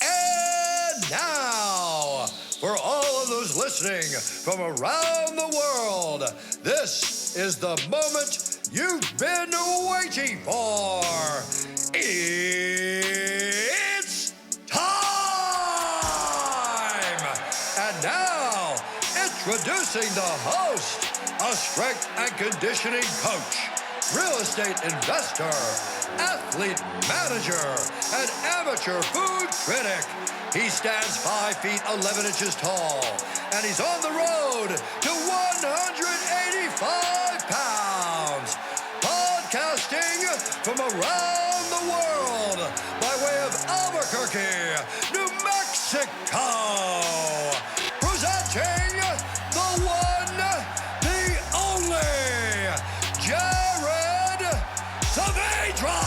And now, for all of those listening from around the world, this is the moment you've been waiting for. It's time! And now, introducing the host, a strength and conditioning coach, real estate investor, athlete manager, and amateur food critic. He stands 5 feet 11 inches tall, and he's on the road to 185 pounds. Podcasting from around the world by way of Albuquerque, New Mexico. Presenting the one, the only, Jared Saavedra!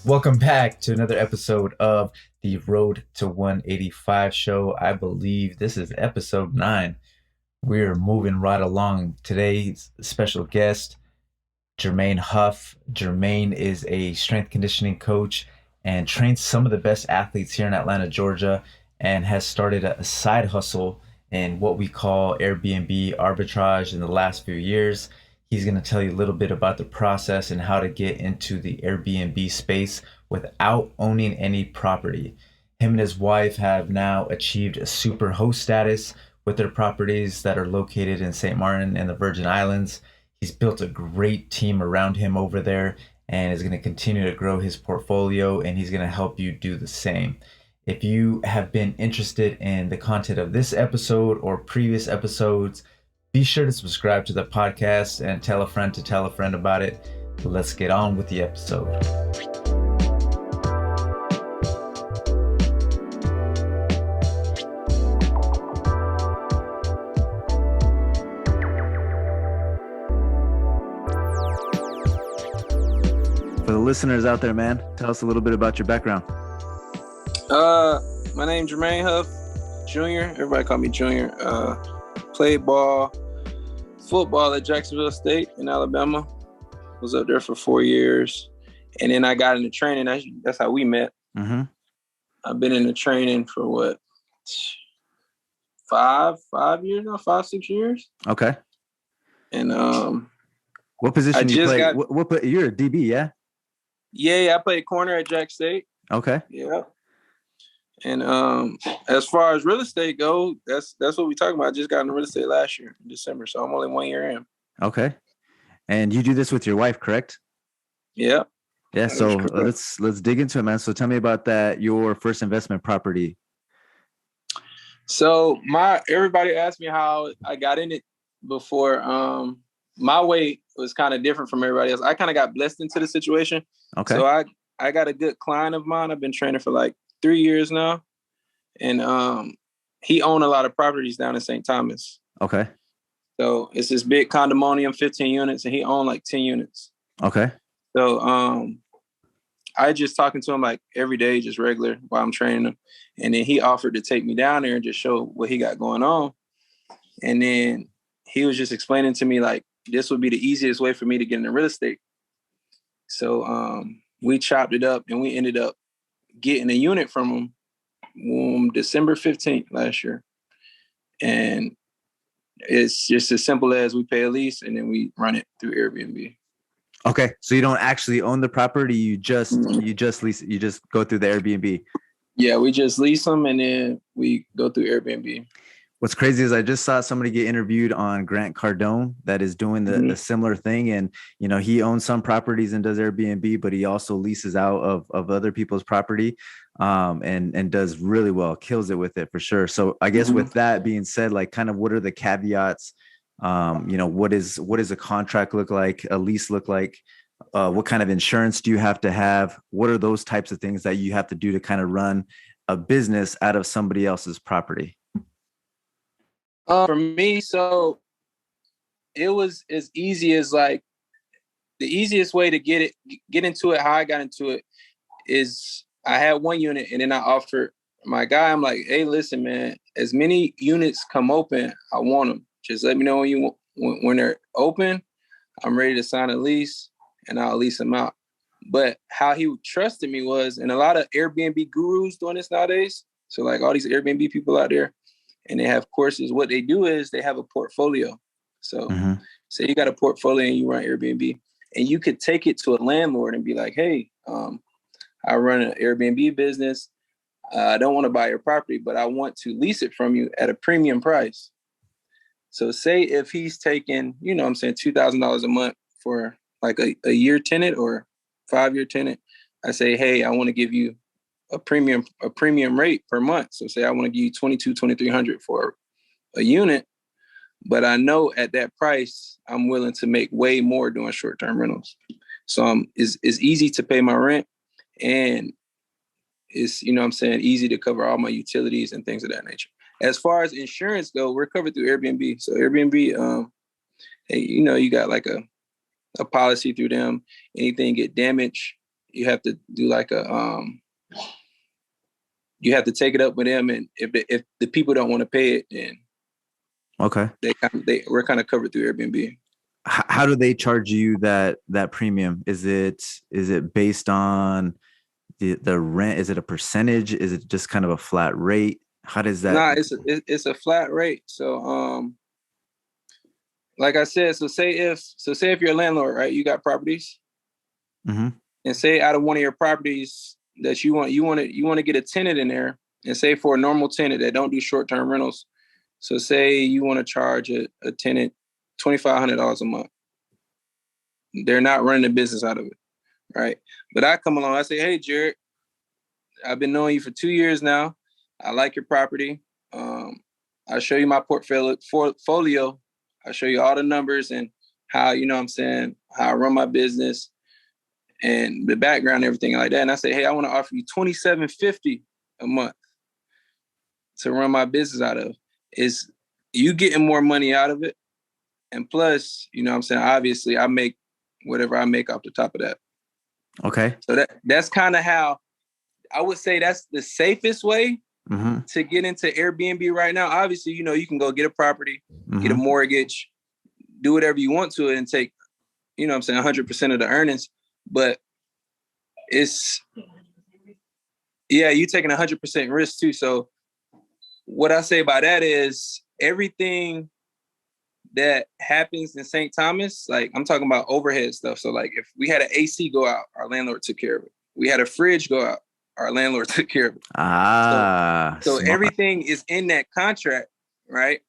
Welcome back to another episode of the Road to 185 show. I believe this is episode 9. We're moving right along. Today's special guest, Jermaine Hough. Jermaine is a strength conditioning coach and trains some of the best athletes here in Atlanta, Georgia, and has started a side hustle in what we call Airbnb arbitrage in the last few years. He's going to tell you a little bit about the process and how to get into the Airbnb space without owning any property. Him and his wife have now achieved a super host status with their properties that are located in St. Martin and the Virgin Islands. He's built a great team around him over there and is going to continue to grow his portfolio, and he's going to help you do the same. If you have been interested in the content of this episode or previous episodes, be sure to subscribe to the podcast and tell a friend to tell a friend about it. Let's get on with the episode. For the listeners out there, man, tell us a little bit about your background. My name's Jermaine Hough, Jr. Everybody call me Junior. Played football at Jacksonville State in Alabama. Was up there for 4 years. And then I got into training. That's how we met. Mm-hmm. I've been in the training for what? 5 years now? 5-6 years. Okay. And what position do you play? You're a DB, yeah? Yeah, I played corner at Jack State. Okay. Yeah. And as far as real estate go, that's what we talking about. I just got into real estate last year in December, so I'm only 1 year in. Okay. And you do this with your wife, correct? Yeah. Yeah. So let's dig into it, man. So tell me about your first investment property. So everybody asked me how I got in it before. My way was kind of different from everybody else. I kind of got blessed into the situation. Okay. So I got a good client of mine. I've been training for like 3 years now. And he owned a lot of properties down in St. Thomas. Okay. So it's this big condominium, 15 units, and he owned like 10 units. Okay. So I just talking to him like every day, just regular while I'm training him. And then he offered to take me down there and just show what he got going on. And then he was just explaining to me like, this would be the easiest way for me to get into real estate. So we chopped it up and we ended up getting a unit from him December 15th last year. And it's just as simple as we pay a lease and then we run it through Airbnb. Okay. So you don't actually own the property. You just lease it. You just go through the Airbnb. Yeah. We just lease them and then we go through Airbnb. What's crazy is I just saw somebody get interviewed on Grant Cardone that is doing the similar thing. And, you know, he owns some properties and does Airbnb, but he also leases out of other people's property and does really well, kills it with it for sure. So I guess with that being said, like kind of what are the caveats? You know, what does a contract look like? A lease look like? What kind of insurance do you have to have? What are those types of things that you have to do to kind of run a business out of somebody else's property? For me, so it was as easy as like the easiest way to get into it, how I got into it, is I had one unit, and then I offered my guy, I'm like, hey, listen, man, as many units come open, I want them. Just let me know when they're open. I'm ready to sign a lease, and I'll lease them out. But how he trusted me was, and a lot of Airbnb gurus doing this nowadays. So like all these Airbnb people out there, and they have courses. What they do is they have a portfolio. So say you got a portfolio and you run Airbnb, and you could take it to a landlord and be like, hey, I run an Airbnb business. I don't want to buy your property, but I want to lease it from you at a premium price. So say if he's taking, $2,000 a month for like a year tenant or 5-year tenant, I say, hey, I want to give you a premium rate per month. So say I want to give you $2,200-$2,300 for a unit, but I know at that price, I'm willing to make way more doing short-term rentals. So it's easy to pay my rent, and it's, easy to cover all my utilities and things of that nature. As far as insurance go, we're covered through Airbnb. So Airbnb, hey, you got like a policy through them. Anything get damaged, you have to do like you have to take it up with them. And if the people don't want to pay it, then okay, we're kind of covered through Airbnb. How do they charge you that premium? Is it based on the rent? Is it a percentage? Is it just kind of a flat rate? How does that? Nah, it's a flat rate. So like I said, so say if you're a landlord, right? You got properties, and say out of one of your properties that you want to get a tenant in there, and say for a normal tenant that don't do short-term rentals, so say you want to charge a tenant $2,500 a month. They're not running a business out of it, right? But I come along, I say, hey, Jared, I've been knowing you for 2 years now. I like your property. I show you my portfolio. I show you all the numbers and how, how I run my business and the background and everything like that. And I say, hey, I want to offer you $2,750 a month to run my business out of. Is you getting more money out of it. And plus, obviously I make whatever I make off the top of that. Okay. So that's kind of how I would say that's the safest way to get into Airbnb right now. Obviously, you can go get a property, get a mortgage, do whatever you want to it and take, 100% of the earnings. But it's, you're taking 100% risk too. So what I say by that is everything that happens in St. Thomas, like I'm talking about overhead stuff. So like if we had an AC go out, our landlord took care of it. We had a fridge go out, our landlord took care of it. So everything is in that contract, right?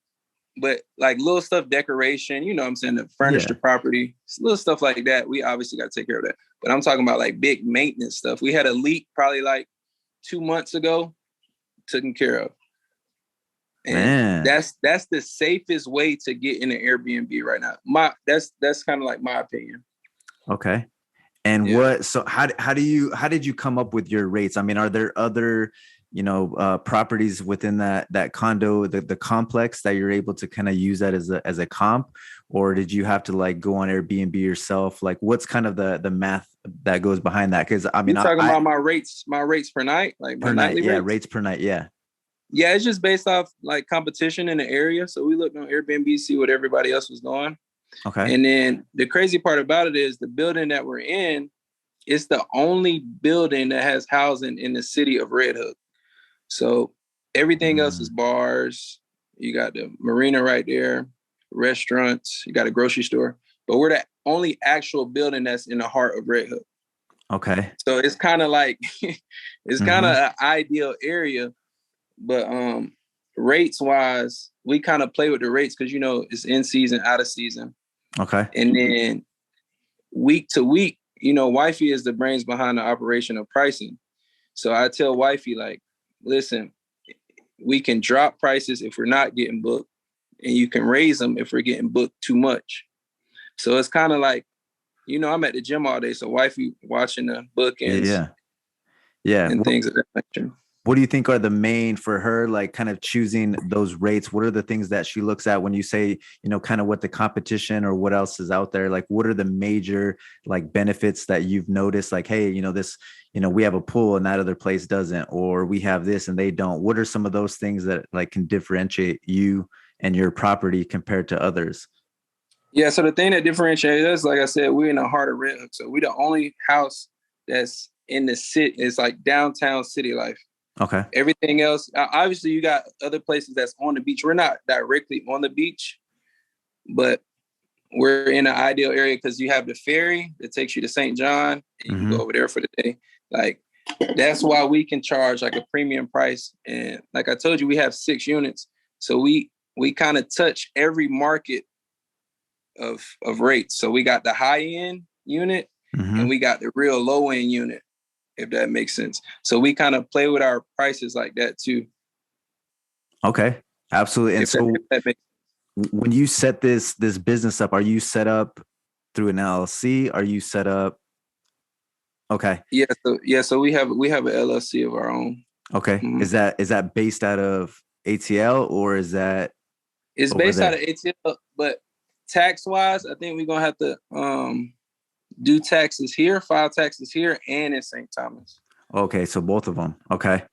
But like little stuff, decoration, to furnish the property, little stuff like that, we obviously got to take care of that. But I'm talking about like big maintenance stuff. We had a leak probably like 2 months ago, taken care of. And that's the safest way to get into Airbnb right now. That's kind of like my opinion. Okay. And how did you come up with your rates? I mean, are there other, properties within that condo, the complex that you're able to kind of use that as a comp, or did you have to like go on Airbnb yourself? Like what's kind of the math that goes behind that? Cause I mean, you're talking about my rates per night, like my nightly rates? Rates per night. Yeah. Yeah, it's just based off like competition in the area. So we looked on Airbnb, see what everybody else was doing. Okay. And then the crazy part about it is the building that we're in, it's the only building that has housing in the city of Red Hook. So everything else is bars. You got the marina right there, restaurants, you got a grocery store. But we're the only actual building that's in the heart of Red Hook. Okay. So it's kind of like, it's kind of an ideal area. But rates wise, we kind of play with the rates because, it's in season, out of season. Okay. And then week to week, wifey is the brains behind the operation of pricing. So I tell wifey, like, listen, we can drop prices if we're not getting booked, and you can raise them if we're getting booked too much. So it's kind of like, I'm at the gym all day, so wifey watching the bookings. Yeah. And things of that nature. what do you think are the main for her, like kind of choosing those rates? What are the things that she looks at when you say, kind of what the competition or what else is out there? Like, what are the major like benefits that you've noticed? Like, hey, this, we have a pool and that other place doesn't, or we have this and they don't. What are some of those things that like can differentiate you and your property compared to others? Yeah, so the thing that differentiates us, like I said, we're in the heart of Red Hook. So we're the only house that's in the city. It's like downtown city life. Okay. Everything else, obviously, you got other places that's on the beach. We're not directly on the beach, but we're in an ideal area because you have the ferry that takes you to St. John, and you can go over there for the day. Like, that's why we can charge like a premium price. And like I told you, we have 6 units. So we kind of touch every market of rates. So we got the high end unit and we got the real low end unit, if that makes sense. So we kind of play with our prices like that too. Okay, absolutely. And so that makes when you set this business up, are you set up through an LLC? Are you set up? Okay. So we have an LLC of our own. Okay. Mm-hmm. Is that based out of ATL or is that? It's based out of ATL, but tax wise, I think we're gonna have to do taxes here, file taxes here, and in St. Thomas. Okay, so both of them. Okay.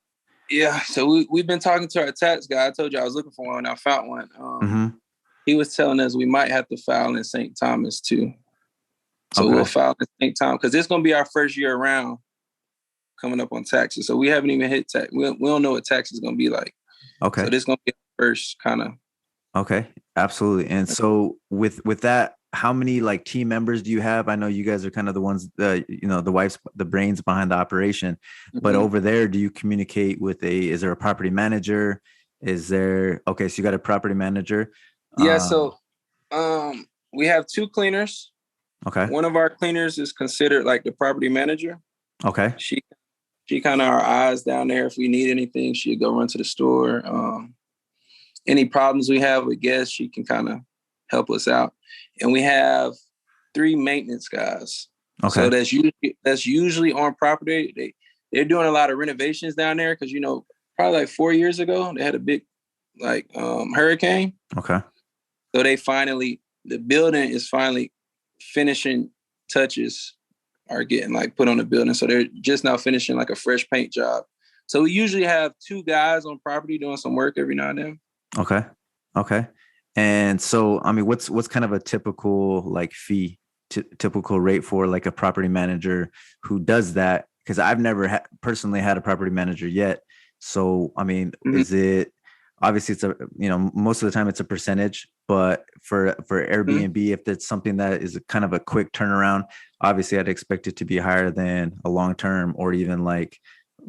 Yeah, so we've been talking to our tax guy. I told you I was looking for one. I found one. He was telling us we might have to file in St. Thomas too. So we'll file in St. Thomas because this is gonna be our first year around coming up on taxes. So we haven't even hit tax. We don't know what tax is gonna be like. Okay. So this is gonna be the first kind of. Okay, absolutely. And so with that, how many like team members do you have? I know you guys are kind of the ones, the brains behind the operation, but over there, do you communicate with is there a property manager? So you got a property manager? Yeah. So we have 2 cleaners. Okay. One of our cleaners is considered like the property manager. Okay. She kind of our eyes down there. If we need anything, she'd go run to the store. Any problems we have with guests, she can kind of help us out. And we have 3 maintenance guys. Okay. So that's usually on property. They're doing a lot of renovations down there because probably like 4 years ago they had a big hurricane. Okay. So the building is finally finishing touches are getting like put on the building. So they're just now finishing like a fresh paint job. So we usually have 2 guys on property doing some work every now and then. Okay. Okay. And so, I mean, what's kind of a typical like fee, typical rate for like a property manager who does that? Because I've never personally had a property manager yet. So, I mean, is it obviously it's most of the time it's a percentage, but for Airbnb, if it's something that is kind of a quick turnaround, obviously I'd expect it to be higher than a long-term or even like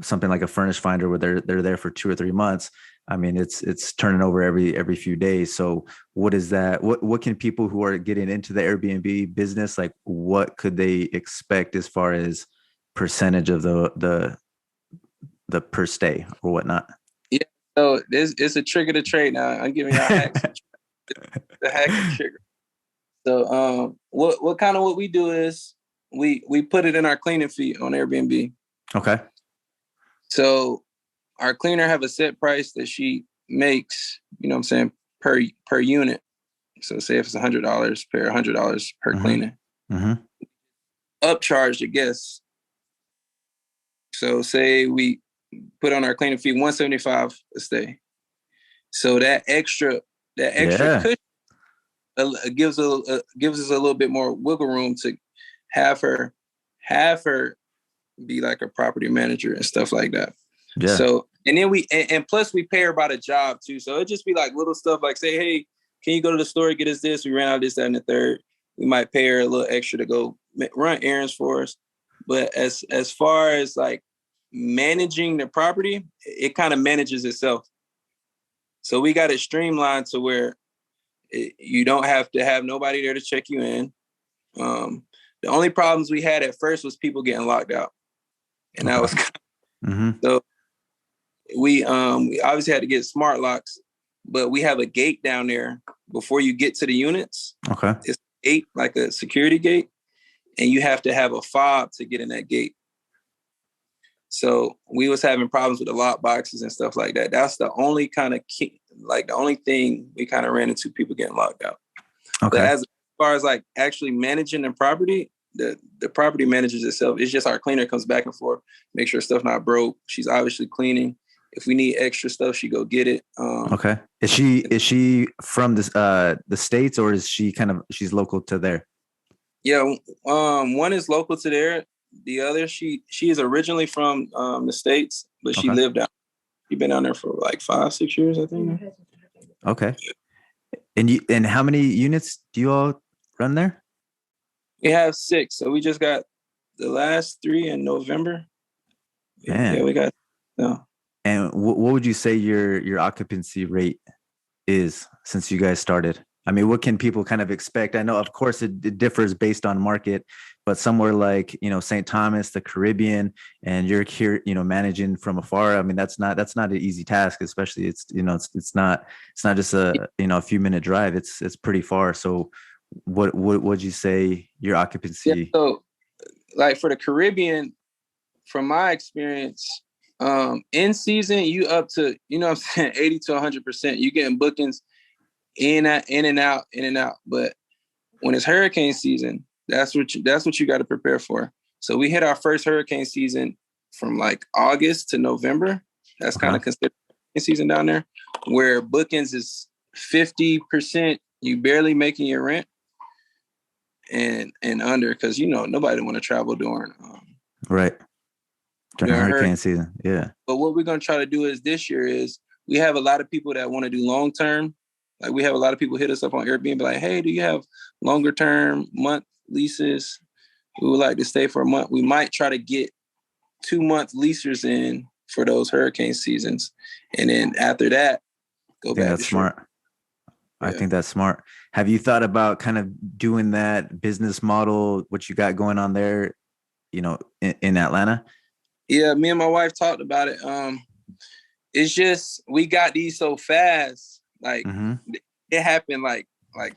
something like a furnished finder where they're there for 2 or 3 months. I mean, it's turning over every few days. So what is that? What can people who are getting into the Airbnb business, like what could they expect as far as percentage of the per stay or whatnot? Yeah. So it's a trick of the trade now. I'm giving y'all hacks. The hack and trigger. So what we do is we put it in our cleaning fee on Airbnb. Okay. So our cleaner have a set price that she makes, per unit. So say if it's $100 $100 per cleaning. Upcharge the guests. So say we put on our cleaning fee $175 a stay. So that extra cushion gives us a little bit more wiggle room to have her be like a property manager and stuff like that. Yeah. So and then and plus we pay her by the job too. So it just be like little stuff like say, hey, can you go to the store and get us this? We ran out of this, that, and the third. We might pay her a little extra to go run errands for us. But as far as like managing the property, it kind of manages itself. So we got it streamlined to where you don't have to have nobody there to check you in. The only problems we had at first was people getting locked out. And that was so we obviously had to get smart locks, but we have a gate down there before you get to the units. Okay. It's a gate, like a security gate, and you have to have a fob to get in that gate. So we was having problems with the lock boxes and stuff like that. That's the only kind of key, like the only thing we kind of ran into, people getting locked out. Okay. But as far as like actually managing the property, the property manages itself. It's just our cleaner comes back and forth, make sure stuff not broke. She's obviously cleaning. If we need extra stuff, she go get it. Okay. Is she from this the States, or is she she's local to there? Yeah. One is local to there. The other, she is originally from the States, but she lived out. She's been down there for like 5-6 years, I think. Okay. And how many units do you all run there? We have 6. So we just got the last 3 in November. Man. Yeah, we got. No. And what would you say your occupancy rate is since you guys started? I mean, what can people kind of expect? I know, of course, it differs based on market, but somewhere like, St. Thomas, the Caribbean, and you're here, managing from afar. I mean, that's not an easy task, especially it's not just a few minute drive. It's pretty far. So what would you say your occupancy? Yeah, so like for the Caribbean, from my experience, in season, you up to, 80 to 100%. You getting bookings in and out. But when it's hurricane season, that's what you got to prepare for. So we hit our first hurricane season from like August to November. That's kind of considered season down there, where bookings is 50%. You barely making your rent and under, because nobody want to travel during right. During hurricane season. Yeah. But what we're going to try to do this year is we have a lot of people that want to do long-term. Like we have a lot of people hit us up on Airbnb like, hey, do you have longer term month leases? We would like to stay for a month. We might try to get 2-month leasers in for those hurricane seasons. And then after that, go back. That's smart. I think that's smart. Have you thought about kind of doing that business model, what you got going on there, in Atlanta? Yeah, me and my wife talked about it. It's just, we got these so fast. Like it happened like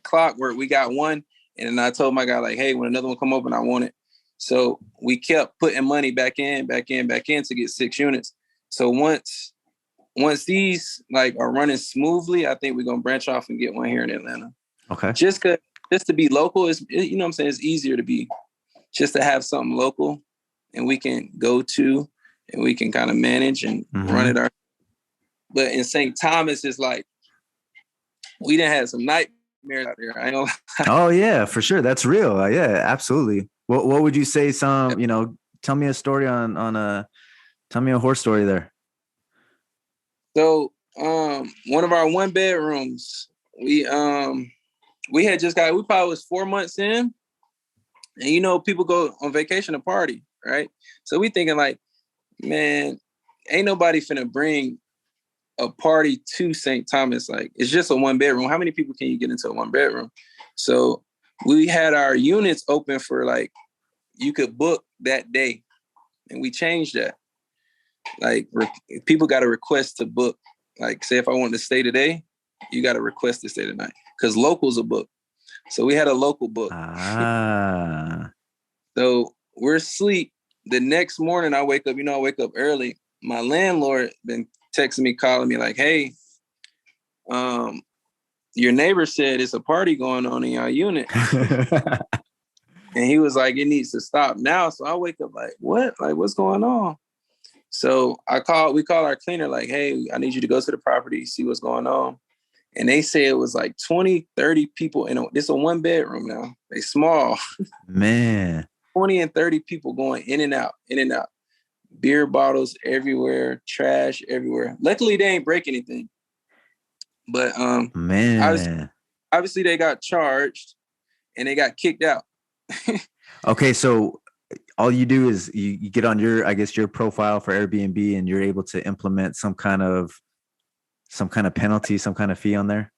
clockwork. We got one, and then I told my guy like, hey, when another one come open, I want it. So we kept putting money back in to get 6 units. So once these like are running smoothly, I think we're gonna branch off and get one here in Atlanta. Okay. Just to be local is, what I'm saying, it's easier to have something local, and we can go to, and we can kind of manage and run it. But in St. Thomas, it's like we done had some nightmares out there. I know. Oh yeah, for sure. That's real. Yeah, absolutely. What would you say? Tell me a story tell me a horror story there. So, one of our 1 bedrooms, we had just got, we probably was 4 months in, and people go on vacation to party, right? So we thinking like, man, ain't nobody finna bring a party to St. Thomas. Like, it's just a 1 bedroom. How many people can you get into a 1 bedroom? So we had our units open for like, you could book that day, and we changed that. Like, people got a request to book. Like, say if I wanted to stay today, you got to request to stay tonight, because locals are booked. So we had a local book. So we're asleep. The next morning I wake up, I wake up early. My landlord been texting me, calling me like, hey, your neighbor said it's a party going on in your unit. And he was like, it needs to stop now. So I wake up like, what? Like, what's going on? So we call our cleaner like, hey, I need you to go to the property, see what's going on. And they say it was like 20, 30 people this is a 1 bedroom now. They small. Man. 20 and 30 people going in and out. Beer bottles everywhere, trash everywhere. Luckily, they ain't break anything. But man, obviously they got charged and they got kicked out. Okay, so all you do is you get on your profile for Airbnb, and you're able to implement some kind of penalty, some kind of fee on there.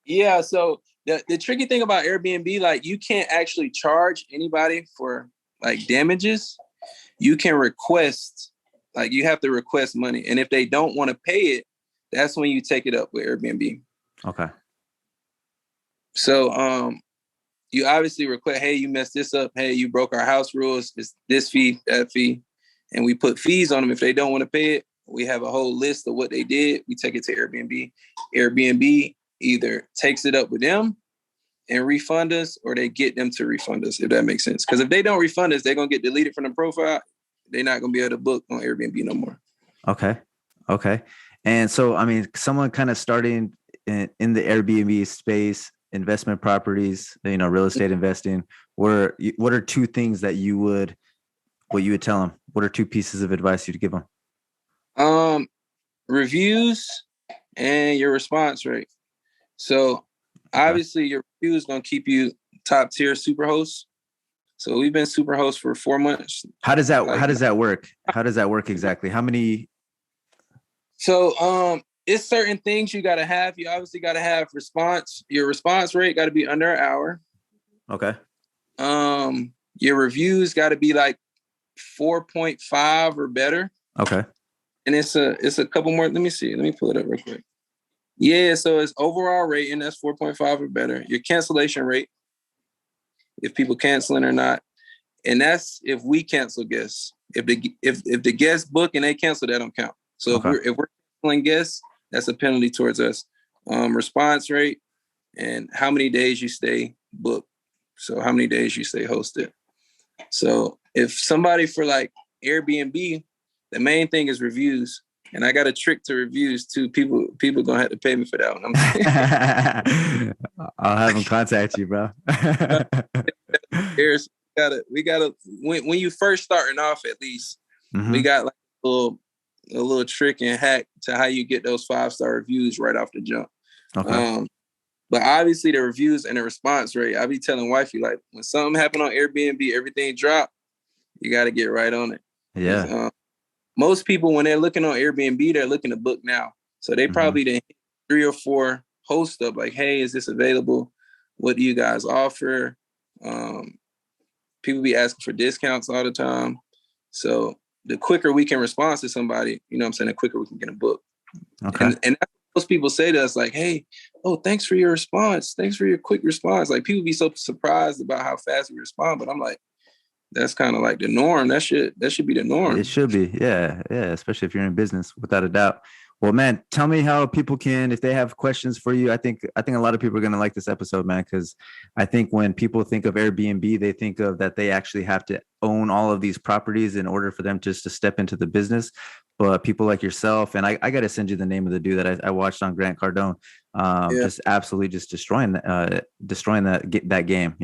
Yeah. So the tricky thing about Airbnb, like, you can't actually charge anybody for like damages. You can request, like, you have to request money. And if they don't want to pay it, that's when you take it up with Airbnb. Okay. So you obviously request, hey, you messed this up. Hey, you broke our house rules. It's this fee, that fee. and we put fees on them. If they don't want to pay it, we have a whole list of what they did. We take it to Airbnb. Airbnb either takes it up with them and refund us, or they get them to refund us, if that makes sense. Because if they don't refund us, they're going to get deleted from the profile. They're not going to be able to book on Airbnb no more. Okay. And so, I mean, someone kind of starting in the Airbnb space, investment properties, real estate investing, what are two things that you would tell them? What are two pieces of advice you'd give them? Reviews and your response rate. So obviously your review is going to keep you top tier Superhost. So we've been Superhost for 4 months. How does that work? How does that work exactly? How many? So it's certain things you got to have. You obviously got to have response. Your response rate got to be under an hour. Okay. Your reviews got to be like 4.5 or better. Okay. And it's a couple more. Let me see. Let me pull it up real quick. Yeah, so it's overall rating, that's 4.5 or better. Your cancellation rate, if people canceling or not. And that's if we cancel guests. If the guests book and they cancel, that don't count. So if we're canceling guests, that's a penalty towards us. Response rate and how many days you stay booked. So how many days you stay hosted. So if somebody for like Airbnb, the main thing is reviews. And I got a trick to reviews too. People gonna have to pay me for that one. I'll have them contact you, bro. we gotta when you first starting off, at least we got like a little trick and hack to how you get those 5-star reviews right off the jump. Okay. But obviously the reviews and the response rate, I be telling wifey, like when something happened on Airbnb, everything dropped, you got to get right on it. Yeah. Most people, when they're looking on Airbnb, they're looking to book now. So they probably did 3 or 4 hosts up like, hey, is this available? What do you guys offer? People be asking for discounts all the time. So the quicker we can respond to somebody, you know what I'm saying, the quicker we can get a book. Okay. And that's what most people say to us, like, hey, thanks for your response. Thanks for your quick response. Like people be so surprised about how fast we respond. But I'm like, that's kind of like the norm. That should be the norm. It should be. Yeah. Especially if you're in business, without a doubt. Well, man, tell me how people can, if they have questions for you. I think a lot of people are going to like this episode, man, because I think when people think of Airbnb, they think of that they actually have to own all of these properties in order for them just to step into the business. But people like yourself, and I got to send you the name of the dude that I watched on Grant Cardone, just absolutely just destroying that game,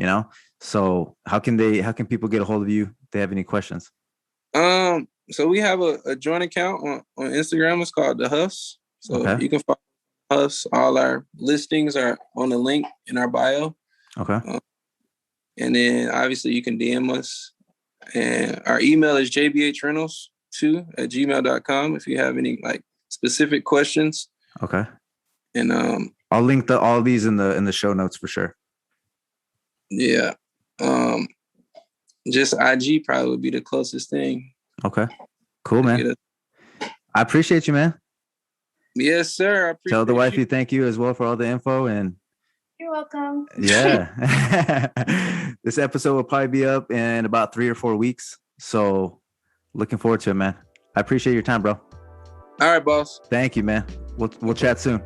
So how can people get a hold of you if they have any questions? So we have a joint account on Instagram. It's called The Houghs. So you can follow us. All our listings are on the link in our bio. Okay. And then obviously you can DM us. And our email is jbhrentals2@gmail.com if you have any like specific questions. Okay. And I'll link all these in the show notes for sure. Yeah. Just IG probably would be the closest thing. Okay. Cool, man. I appreciate you, man. Yes, sir. Tell the wifey thank you as well for all the info. And you're welcome. Yeah. This episode will probably be up in about 3 or 4 weeks. So looking forward to it, man. I appreciate your time, bro. All right, boss. Thank you, man. We'll chat soon.